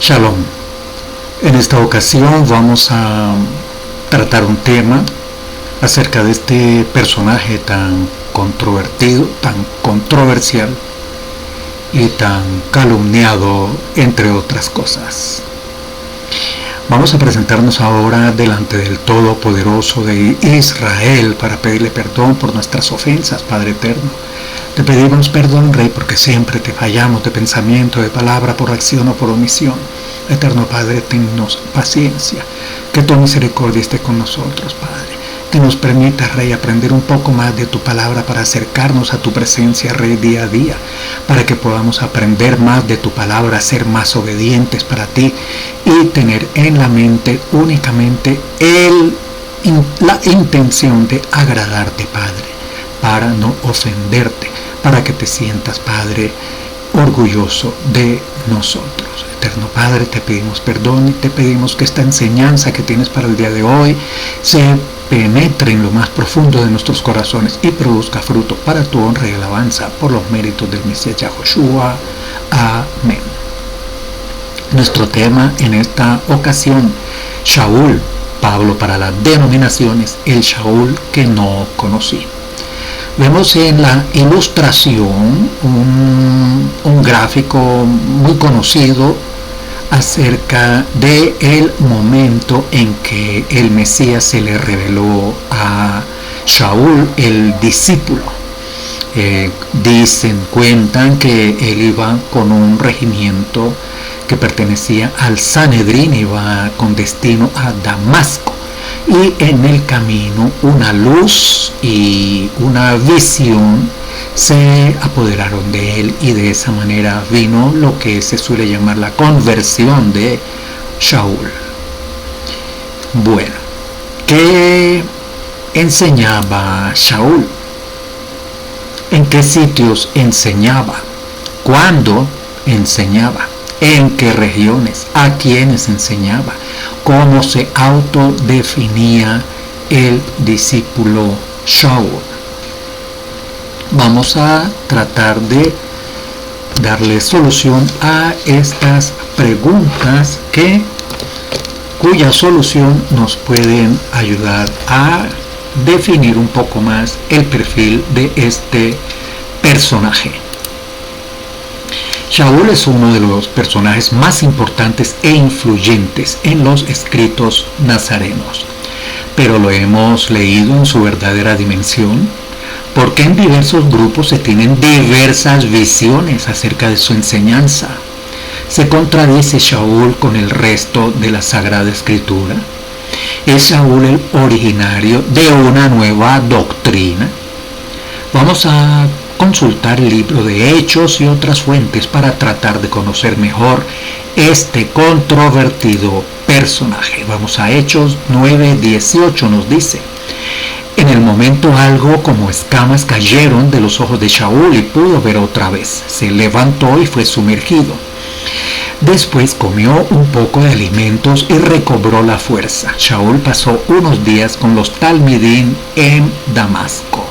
Shalom. En esta ocasión vamos a tratar un tema acerca de este personaje tan controvertido, tan controversial y tan calumniado, entre otras cosas. Vamos a presentarnos ahora delante del Todopoderoso de Israel para pedirle perdón por nuestras ofensas, Padre Eterno. Te pedimos perdón, Rey, porque siempre te fallamos de pensamiento, de palabra, por acción o por omisión. Eterno Padre, tennos paciencia, que tu misericordia esté con nosotros, Padre. Que nos permita, Rey, aprender un poco más de tu palabra para acercarnos a tu presencia, Rey, día a día, para que podamos aprender más de tu palabra, ser más obedientes para ti y tener en la mente únicamente la intención de agradarte, Padre, para no ofenderte, para que te sientas, Padre, orgulloso de nosotros. Eterno Padre, te pedimos perdón y te pedimos que esta enseñanza que tienes para el día de hoy se penetre en lo más profundo de nuestros corazones y produzca fruto para tu honra y alabanza por los méritos del Mesías Yahushua. Amén. Nuestro tema en esta ocasión, Shaul, Pablo para las denominaciones, el Shaul que no conocí. Vemos en la ilustración un gráfico muy conocido acerca del momento en que el Mesías se le reveló a Shaul, el discípulo. Cuentan que él iba con un regimiento que pertenecía al Sanedrín, iba con destino a Damasco. Y en el camino una luz y una visión se apoderaron de él y de esa manera vino lo que se suele llamar la conversión de Shaul. Bueno, ¿qué enseñaba Shaul? ¿En qué sitios enseñaba? ¿Cuándo enseñaba? ¿En qué regiones? ¿A quiénes enseñaba? ¿Cómo se autodefinía el discípulo Shaul? Vamos a tratar de darle solución a estas preguntas cuya solución nos pueden ayudar a definir un poco más el perfil de este personaje. Shaul es uno de los personajes más importantes e influyentes en los escritos nazarenos, pero lo hemos leído en su verdadera dimensión, porque en diversos grupos se tienen diversas visiones acerca de su enseñanza. ¿Se contradice Shaul con el resto de la Sagrada Escritura? ¿Es Shaul el originario de una nueva doctrina? Vamos a consultar el libro de Hechos y otras fuentes para tratar de conocer mejor este controvertido personaje. Vamos a Hechos 9:18, nos dice: en el momento algo como escamas cayeron de los ojos de Shaul y pudo ver otra vez. Se levantó y fue sumergido. Después comió un poco de alimentos y recobró la fuerza. Shaul pasó unos días con los talmidim en Damasco.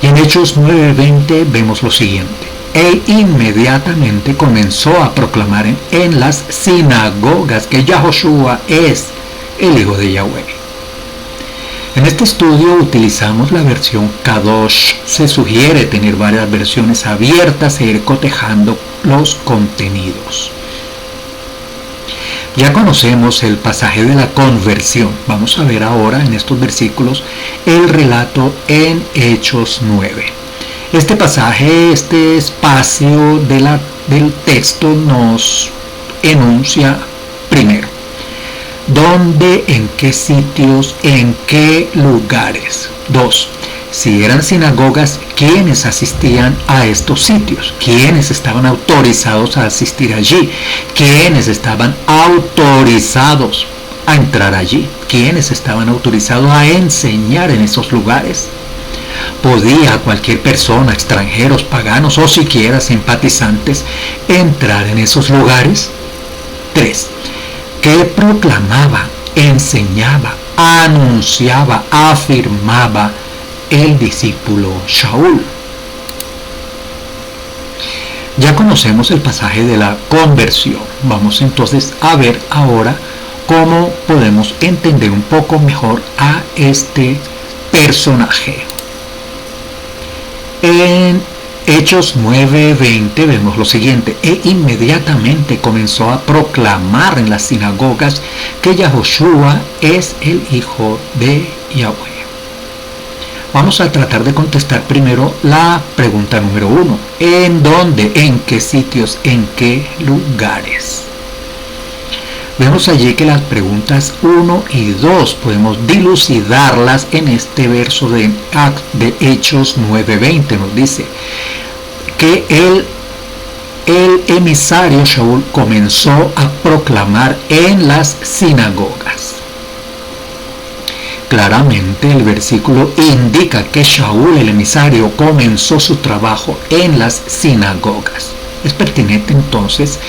Y en Hechos 9:20 vemos lo siguiente: e inmediatamente comenzó a proclamar en las sinagogas que Yahushua es el Hijo de Yahweh. En este estudio utilizamos la versión Kadosh. Se sugiere tener varias versiones abiertas e ir cotejando los contenidos. Ya conocemos el pasaje de la conversión. Vamos a ver ahora en estos versículos el relato en Hechos 9. Este pasaje, este espacio del texto nos enuncia primero dónde, en qué sitios, en qué lugares. 2. Si eran sinagogas, ¿quiénes asistían a estos sitios? ¿Quiénes estaban autorizados a asistir allí? ¿Quiénes estaban autorizados a entrar allí? ¿Quiénes estaban autorizados a enseñar en esos lugares? ¿Podía cualquier persona, extranjeros, paganos o siquiera simpatizantes, entrar en esos lugares? 3. ¿Qué proclamaba, enseñaba, anunciaba, afirmaba el discípulo Shaul? Ya conocemos el pasaje de la conversión. Vamos entonces a ver ahora cómo podemos entender un poco mejor a este personaje. En Hechos 9:20 vemos lo siguiente: e inmediatamente comenzó a proclamar en las sinagogas que Yahoshua es el Hijo de Yahweh. Vamos a tratar de contestar primero la pregunta número 1. ¿En dónde? ¿En qué sitios? ¿En qué lugares? Vemos allí que las preguntas 1 y 2 podemos dilucidarlas en este verso de Hechos 9:20. Nos dice que el emisario Shaul comenzó a proclamar en las sinagogas. Claramente el versículo indica que Shaul, el emisario, comenzó su trabajo en las sinagogas. Es pertinente entonces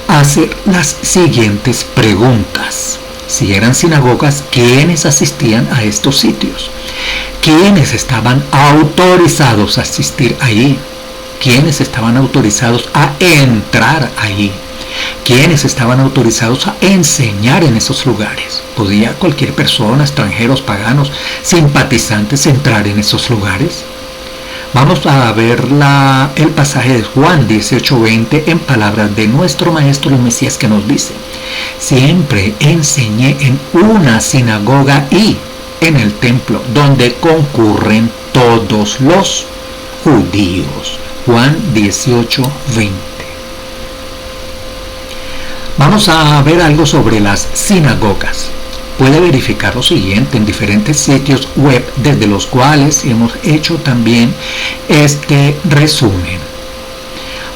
hacer las siguientes preguntas. Si eran sinagogas, ¿quiénes asistían a estos sitios? ¿Quiénes estaban autorizados a asistir allí? ¿Quiénes estaban autorizados a entrar allí? ¿Quiénes estaban autorizados a enseñar en esos lugares? ¿Podía cualquier persona, extranjeros, paganos, simpatizantes entrar en esos lugares? Vamos a ver el pasaje de Juan 18:20 en palabras de nuestro Maestro el Mesías, que nos dice: siempre enseñé en una sinagoga y en el templo donde concurren todos los judíos. Juan 18:20. Vamos a ver algo sobre las sinagogas. Puede verificar lo siguiente en diferentes sitios web desde los cuales hemos hecho también este resumen.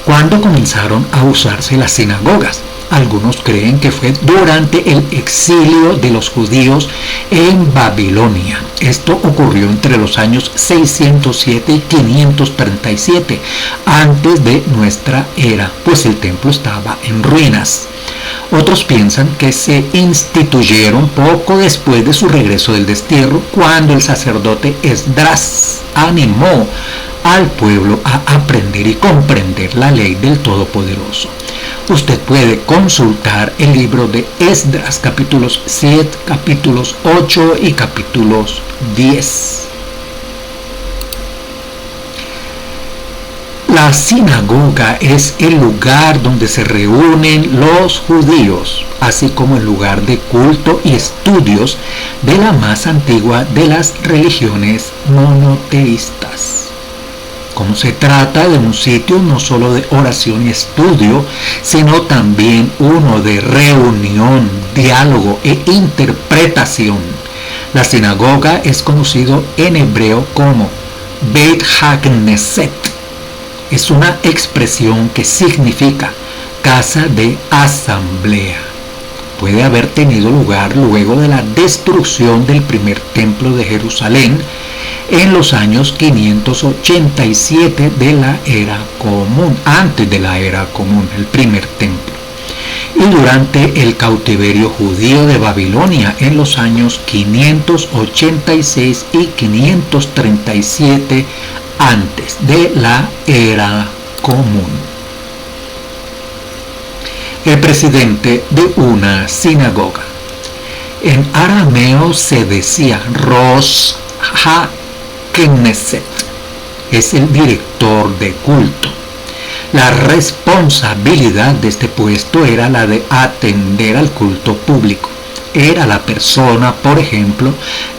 ¿Cuándo comenzaron a usarse las sinagogas? Algunos creen que fue durante el exilio de los judíos en Babilonia. Esto ocurrió entre los años 607 y 537 antes de nuestra era, pues el templo estaba en ruinas. Otros piensan que se instituyeron poco después de su regreso del destierro, cuando el sacerdote Esdras animó al pueblo a aprender y comprender la ley del Todopoderoso. Usted puede consultar el libro de Esdras, capítulos 7, capítulos 8 y capítulos 10. La sinagoga es el lugar donde se reúnen los judíos, así como el lugar de culto y estudios de la más antigua de las religiones monoteístas. Como se trata de un sitio no solo de oración y estudio, sino también uno de reunión, diálogo e interpretación. La sinagoga es conocido en hebreo como Beit HaKnesset. Es una expresión que significa casa de asamblea. Puede haber tenido lugar luego de la destrucción del primer templo de Jerusalén en los años 587 de la era común, antes de la era común, el primer templo, y durante el cautiverio judío de Babilonia en los años 586 y 537 antes de la era común. El presidente de una sinagoga. En arameo se decía Rosh HaKnesset. Es el director de culto. La responsabilidad de este puesto era la de atender al culto público. Era la persona, por ejemplo,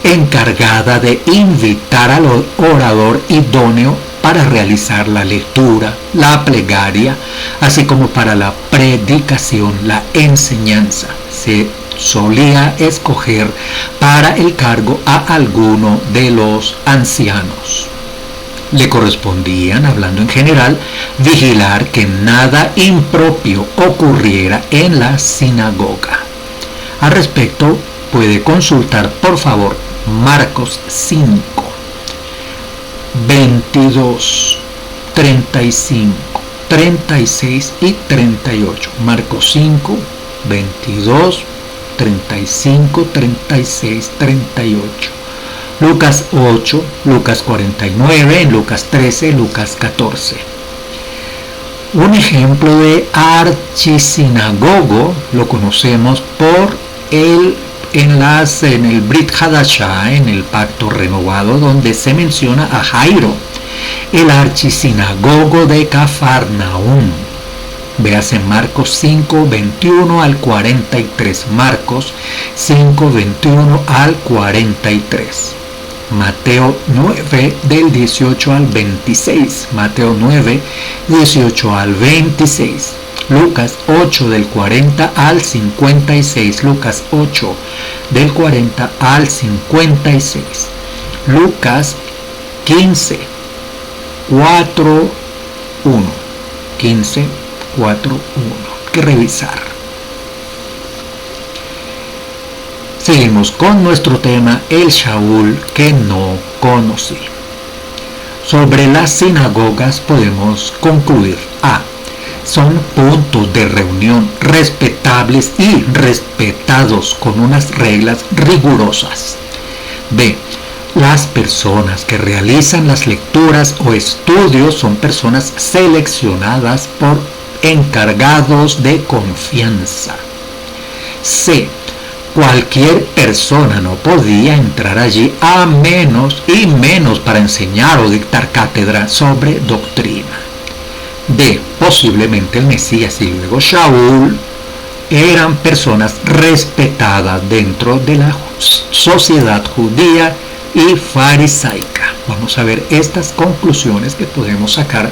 encargada de invitar al orador idóneo para realizar la lectura, la plegaria, así como para la predicación, la enseñanza. Se solía escoger para el cargo a alguno de los ancianos. Le correspondían, hablando en general, vigilar que nada impropio ocurriera en la sinagoga. Al respecto, puede consultar, por favor, Marcos 5, 22, 35, 36 y 38. Marcos 5, 22, 35, 36, 38. Lucas 8, Lucas 49, Lucas 13, Lucas 14. Un ejemplo de archisinagogo lo conocemos por el enlace en el Brit Hadashah, en el pacto renovado, donde se menciona a Jairo, el archisinagogo de Cafarnaúm. Véase Marcos 5, 21 al 43. Marcos 5, 21 al 43. Mateo 9, del 18 al 26. Mateo 9, 18 al 26. Lucas 8, del 40 al 56. Lucas 8, del 40 al 56. Lucas 15, 4, 1. 15, 4, 1. Que revisar. Seguimos con nuestro tema, el Shaul que no conocí. Sobre las sinagogas podemos concluir: A. Son puntos de reunión respetables y respetados con unas reglas rigurosas. B. Las personas que realizan las lecturas o estudios son personas seleccionadas por encargados de confianza. C. Cualquier persona no podía entrar allí a menos para enseñar o dictar cátedra sobre doctrina. D. Posiblemente el Mesías y luego Shaul eran personas respetadas dentro de la sociedad judía y farisaica. Vamos a ver estas conclusiones que podemos sacar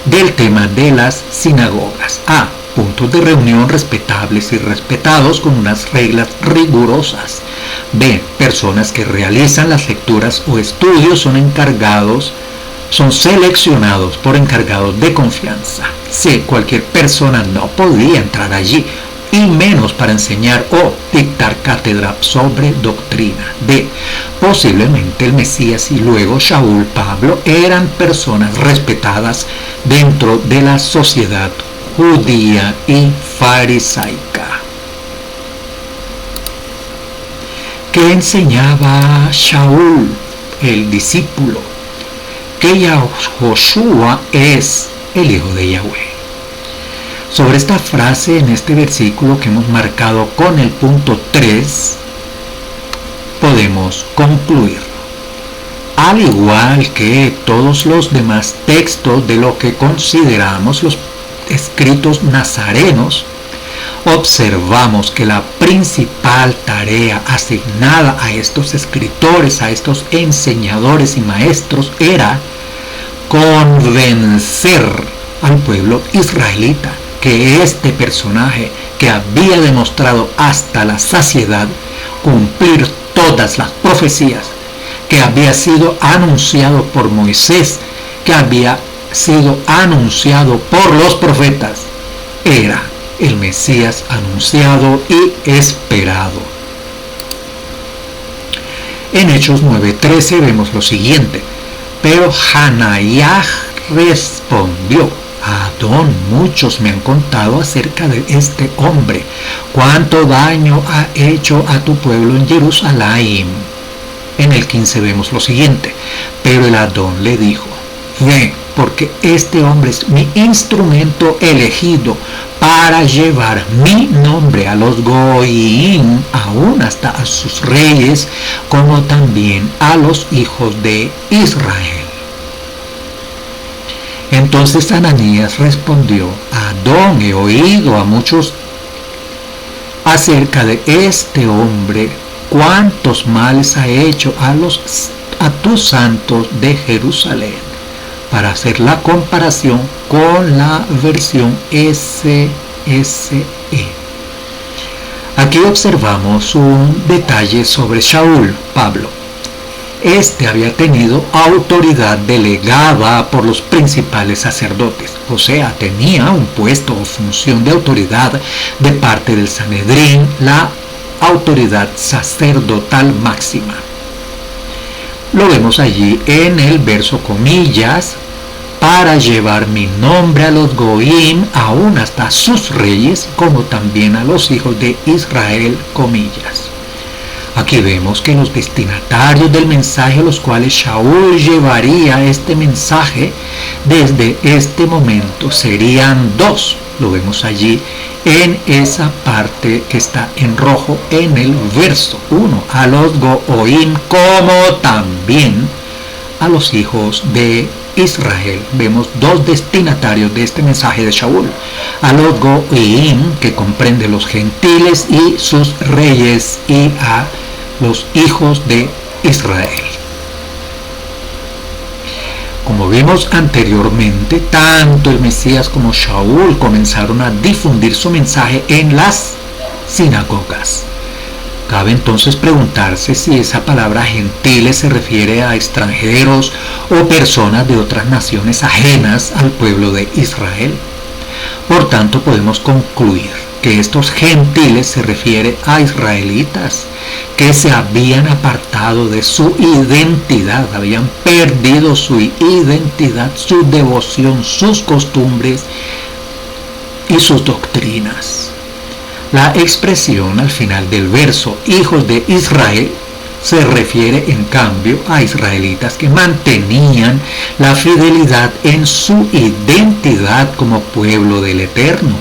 del tema de las sinagogas. A. Puntos de reunión respetables y respetados con unas reglas rigurosas. B. Personas que realizan las lecturas o estudios son seleccionados por encargados de confianza. C. Cualquier persona no podía entrar allí y menos para enseñar o dictar cátedra sobre doctrina. D. Posiblemente el Mesías y luego Shaul, Pablo, eran personas respetadas dentro de la sociedad judía y farisaica. ¿Qué enseñaba Shaul, el discípulo? Que Yahoshua es el hijo de Yahweh. Sobre esta frase en este versículo que hemos marcado con el punto 3, podemos concluir. Al igual que todos los demás textos de lo que consideramos los escritos nazarenos, observamos que la principal tarea asignada a estos escritores, a estos enseñadores y maestros, era convencer al pueblo israelita que este personaje, que había demostrado hasta la saciedad cumplir todas las profecías, que había sido anunciado por Moisés, que había sido anunciado por los profetas, era el Mesías anunciado y esperado. En Hechos 9:13 vemos lo siguiente: pero Hanayah respondió: Adón, muchos me han contado acerca de este hombre, cuánto daño ha hecho a tu pueblo en Jerusalén. En el 15 vemos lo siguiente: pero el Adón le dijo: ve, porque este hombre es mi instrumento elegido para llevar mi nombre a los Goyim, aún hasta a sus reyes, como también a los hijos de Israel. Entonces Ananías respondió: Adón, he oído a muchos acerca de este hombre, cuántos males ha hecho a tus santos de Jerusalén. Para hacer la comparación con la versión SSE. Aquí observamos un detalle sobre Shaul, Pablo. Este había tenido autoridad delegada por los principales sacerdotes, o sea, tenía un puesto o función de autoridad de parte del Sanedrín, la autoridad sacerdotal máxima. Lo vemos allí en el verso comillas: para llevar mi nombre a los Goim, aún hasta sus reyes, como también a los hijos de Israel, comillas. Aquí vemos que los destinatarios del mensaje a los cuales Shaul llevaría este mensaje desde este momento serían dos. Lo vemos allí en esa parte que está en rojo en el verso 1. A los Goim como también a los hijos de Israel. Vemos dos destinatarios de este mensaje de Shaul. A los Goim, que comprende los gentiles y sus reyes, y a los hijos de Israel. Como vimos anteriormente, tanto el Mesías como Shaul comenzaron a difundir su mensaje en las sinagogas. Cabe entonces preguntarse si esa palabra gentiles se refiere a extranjeros o personas de otras naciones ajenas al pueblo de Israel. Por tanto, podemos concluir que estos gentiles se refiere a israelitas que se habían apartado de su identidad, habían perdido su identidad, su devoción, sus costumbres y sus doctrinas. La expresión al final del verso, hijos de Israel, se refiere en cambio a israelitas que mantenían la fidelidad en su identidad como pueblo del Eterno,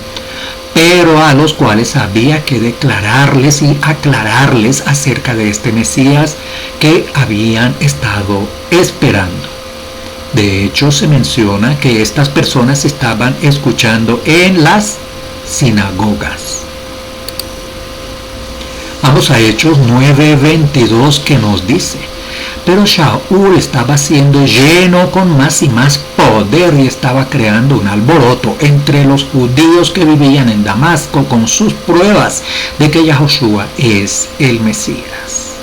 pero a los cuales había que declararles y aclararles acerca de este Mesías que habían estado esperando. De hecho, se menciona que estas personas estaban escuchando en las sinagogas. Vamos a Hechos 9:22, que nos dice: pero Shaul estaba siendo lleno con más y más poder y estaba creando un alboroto entre los judíos que vivían en Damasco con sus pruebas de que Yahoshua es el Mesías.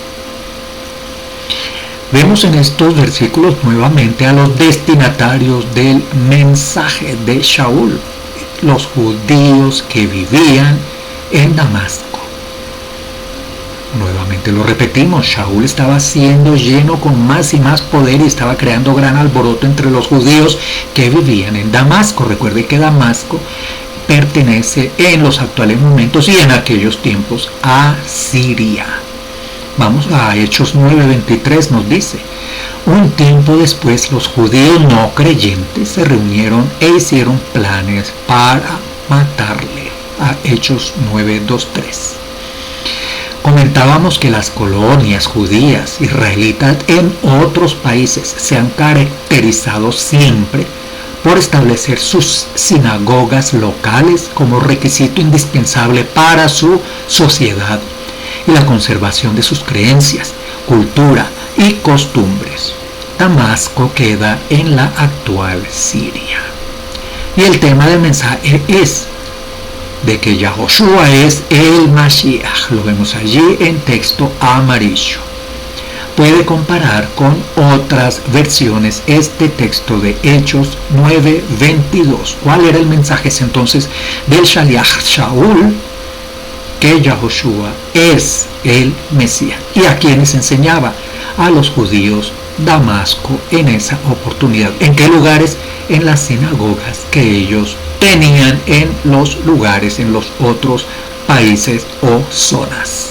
Vemos en estos versículos nuevamente a los destinatarios del mensaje de Shaul, los judíos que vivían en Damasco. Nuevamente lo repetimos, Shaul estaba siendo lleno con más y más poder y estaba creando gran alboroto entre los judíos que vivían en Damasco. Recuerde que Damasco pertenece en los actuales momentos y en aquellos tiempos a Siria. Vamos a Hechos 9:23, nos dice: un tiempo después los judíos no creyentes se reunieron e hicieron planes para matarle. A Hechos 9:2-3. Comentábamos que las colonias judías israelitas en otros países se han caracterizado siempre por establecer sus sinagogas locales como requisito indispensable para su sociedad y la conservación de sus creencias, cultura y costumbres. Damasco queda en la actual Siria. Y el tema del mensaje es de que Yahoshua es el Mashiach. Lo vemos allí en texto amarillo. Puede comparar con otras versiones este texto de Hechos 9:22. ¿Cuál era el mensaje entonces del Shaliach Shaul? Que Yahoshua es el Mesías. ¿Y a quienes enseñaba? A los judíos Damasco en esa oportunidad. ¿En qué lugares? En las sinagogas que ellos tenían en los lugares, en los otros países o zonas.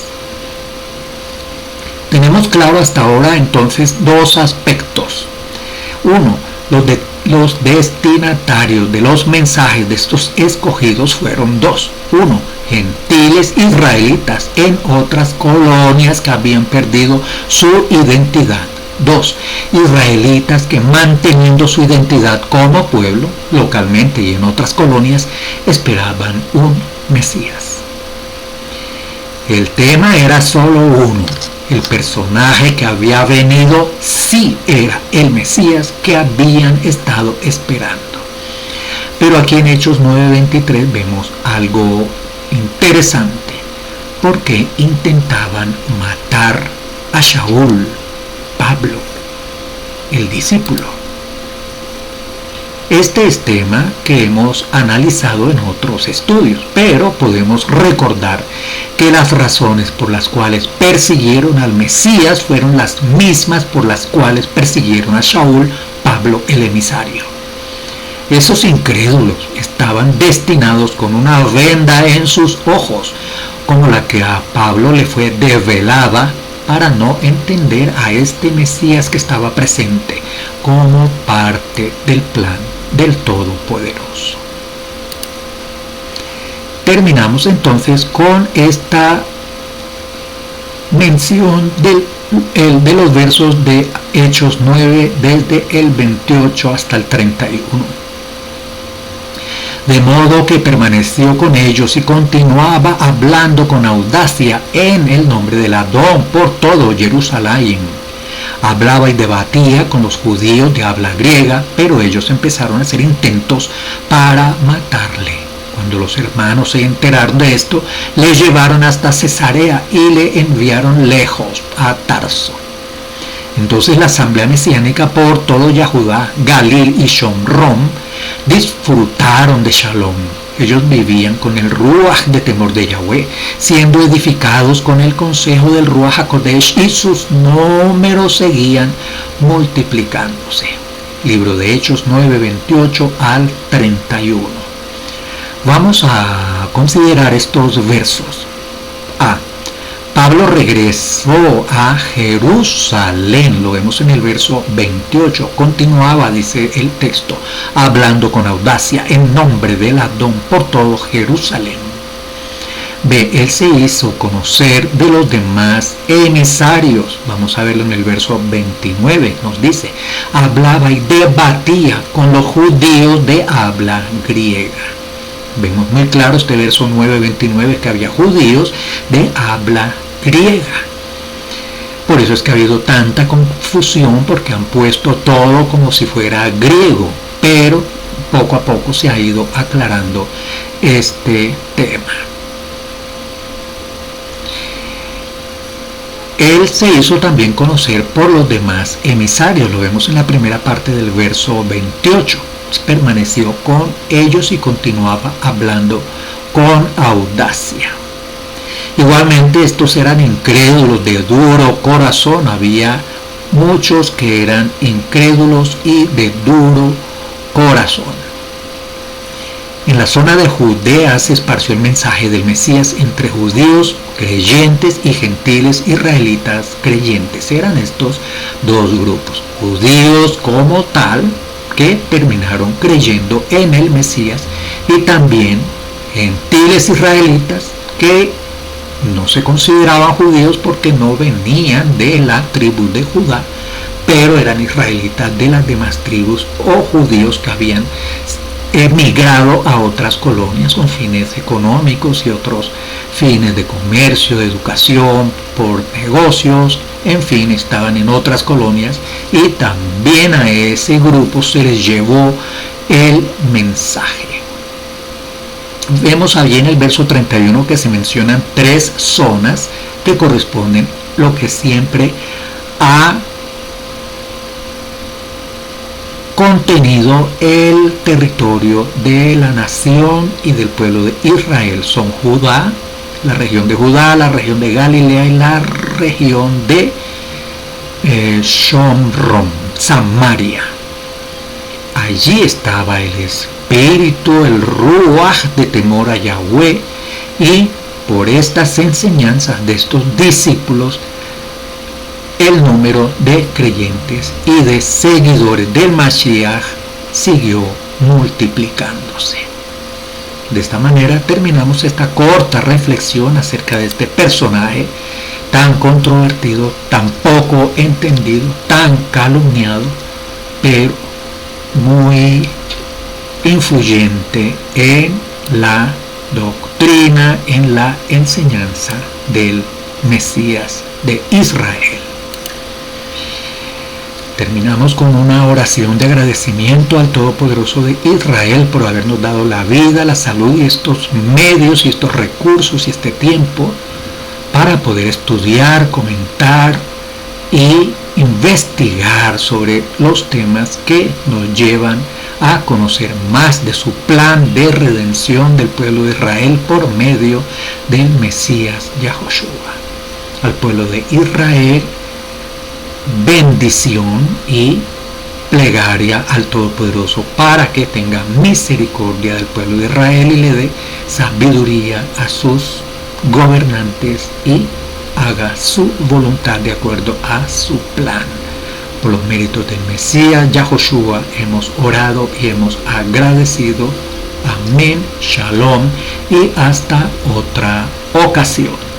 Tenemos claro hasta ahora entonces dos aspectos. Uno, los destinatarios de los mensajes de estos escogidos fueron dos. Uno, gentiles israelitas en otras colonias que habían perdido su identidad. 2. Israelitas que, manteniendo su identidad como pueblo, localmente y en otras colonias, esperaban un Mesías. El tema era solo uno. El personaje que había venido sí era el Mesías que habían estado esperando. Pero aquí en Hechos 9:23 vemos algo interesante, porque intentaban matar a Shaul, Pablo, el discípulo. Este es tema que hemos analizado en otros estudios, pero podemos recordar que las razones por las cuales persiguieron al Mesías fueron las mismas por las cuales persiguieron a Shaul, Pablo el emisario. Esos incrédulos estaban destinados con una venda en sus ojos, como la que a Pablo le fue develada para no entender a este Mesías que estaba presente como parte del plan del Todopoderoso. Terminamos entonces con esta mención de los versos de Hechos 9 desde el 28 hasta el 31. De modo que permaneció con ellos y continuaba hablando con audacia en el nombre del Adón por todo Jerusalén. Hablaba y debatía con los judíos de habla griega, pero ellos empezaron a hacer intentos para matarle. Cuando los hermanos se enteraron de esto, le llevaron hasta Cesarea y le enviaron lejos a Tarso. Entonces la asamblea mesiánica por todo Yahudá, Galil y Shomrón disfrutaron de Shalom. Ellos vivían con el Ruach de temor de Yahweh, siendo edificados con el consejo del Ruach HaKodesh, y sus números seguían multiplicándose. Libro de Hechos 9, 28 al 31. Vamos a considerar estos versos. A. Pablo regresó a Jerusalén, lo vemos en el verso 28, continuaba, dice el texto, hablando con audacia en nombre del Adón por todo Jerusalén. B. Él se hizo conocer de los demás emisarios, vamos a verlo en el verso 29, nos dice, hablaba y debatía con los judíos de habla griega. Vemos muy claro este verso 9:29 que había judíos de habla griega. Por eso es que ha habido tanta confusión, porque han puesto todo como si fuera griego, pero poco a poco se ha ido aclarando este tema. Él se hizo también conocer por los demás emisarios, lo vemos en la primera parte del verso 28. Permaneció con ellos y continuaba hablando con audacia. Igualmente estos eran incrédulos de duro corazón, había muchos que eran incrédulos y de duro corazón. En la zona de Judea se esparció el mensaje del Mesías entre judíos creyentes y gentiles israelitas creyentes. Eran estos dos grupos, judíos como tal, que terminaron creyendo en el Mesías, y también gentiles israelitas que no se consideraban judíos porque no venían de la tribu de Judá, pero eran israelitas de las demás tribus o judíos que habían emigrado a otras colonias con fines económicos y otros fines de comercio, de educación, por negocios, en fin, estaban en otras colonias, y también a ese grupo se les llevó el mensaje. Vemos allí en el verso 31 que se mencionan 3 zonas que corresponden lo que siempre ha contenido el territorio de la nación y del pueblo de Israel. Son Judá, la región de Judá, la región de Galilea y la región de Shomrón, Samaria. Allí estaba el espíritu, el ruaj de temor a Yahweh, y por estas enseñanzas de estos discípulos el número de creyentes y de seguidores del Mashiach siguió multiplicándose. De esta manera terminamos esta corta reflexión acerca de este personaje tan controvertido, tan poco entendido, tan calumniado, pero muy influyente en la doctrina, en la enseñanza del Mesías de Israel. Terminamos con una oración de agradecimiento al Todopoderoso de Israel por habernos dado la vida, la salud y estos medios y estos recursos y este tiempo para poder estudiar, comentar y investigar sobre los temas que nos llevan a conocer más de su plan de redención del pueblo de Israel por medio del Mesías Yahoshua. Al pueblo de Israel, bendición y plegaria al Todopoderoso para que tenga misericordia del pueblo de Israel y le dé sabiduría a sus gobernantes y haga su voluntad de acuerdo a su plan. Por los méritos del Mesías Yahoshua hemos orado y hemos agradecido. Amén, shalom y hasta otra ocasión.